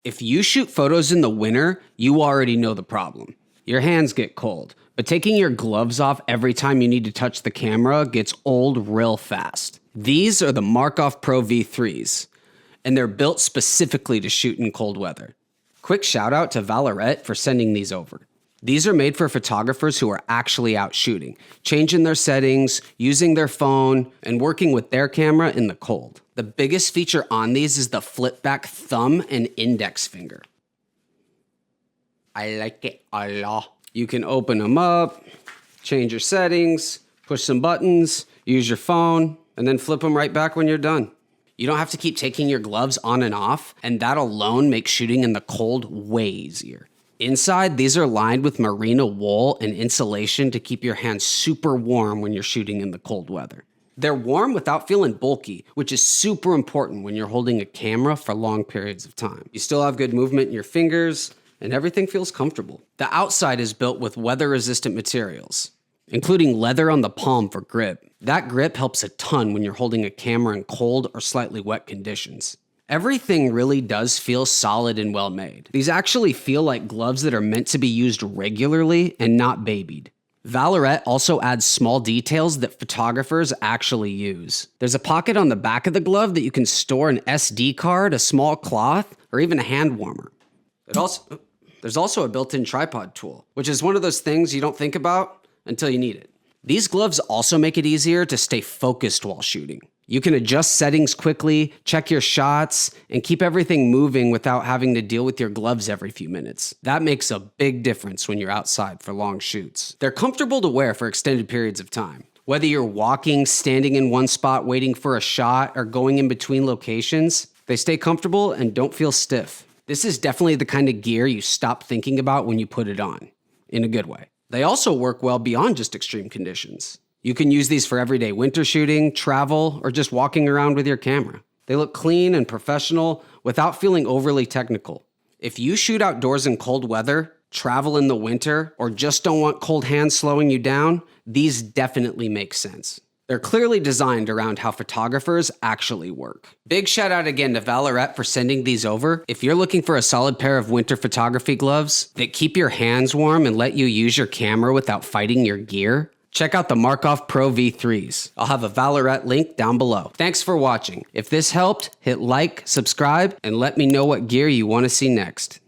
If you shoot photos in the winter, you already know the problem. Your hands get cold, but taking your gloves off every time you need to touch the camera gets old real fast. These are the Markhof Pro V3s, and they're built specifically to shoot in cold weather. Quick shout out to Vallerret for sending these over. These are made for photographers who are actually out shooting, changing their settings, using their phone, and working with their camera in the cold. The biggest feature on these is the flip back thumb and index finger. I like it a lot. You can open them up, change your settings, push some buttons, use your phone, and then flip them right back when you're done. You don't have to keep taking your gloves on and off, and that alone makes shooting in the cold way easier. Inside, these are lined with merino wool and insulation to keep your hands super warm when you're shooting in the cold weather. They're warm without feeling bulky, which is super important when you're holding a camera for long periods of time. You still have good movement in your fingers, and everything feels comfortable. The outside is built with weather-resistant materials, including leather on the palm for grip. That grip helps a ton when you're holding a camera in cold or slightly wet conditions. Everything really does feel solid and well made. These actually feel like gloves that are meant to be used regularly and not babied. Vallerret also adds small details that photographers actually use. There's a pocket on the back of the glove that you can store an SD card, a small cloth, or even a hand warmer. There's also a built-in tripod tool, which is one of those things you don't think about until you need it. These gloves also make it easier to stay focused while shooting. You can adjust settings quickly, check your shots, and keep everything moving without having to deal with your gloves every few minutes. That makes a big difference when you're outside for long shoots. They're comfortable to wear for extended periods of time. Whether you're walking, standing in one spot waiting for a shot, or going in between locations, they stay comfortable and don't feel stiff. This is definitely the kind of gear you stop thinking about when you put it on, in a good way. They also work well beyond just extreme conditions. You can use these for everyday winter shooting, travel, or just walking around with your camera. They look clean and professional without feeling overly technical. If you shoot outdoors in cold weather, travel in the winter, or just don't want cold hands slowing you down, these definitely make sense. They're clearly designed around how photographers actually work. Big shout out again to Vallerret for sending these over. If you're looking for a solid pair of winter photography gloves that keep your hands warm and let you use your camera without fighting your gear, check out the Markhof Pro V3s. I'll have a Vallerret link down below. Thanks for watching. If this helped, hit like, subscribe, and let me know what gear you want to see next.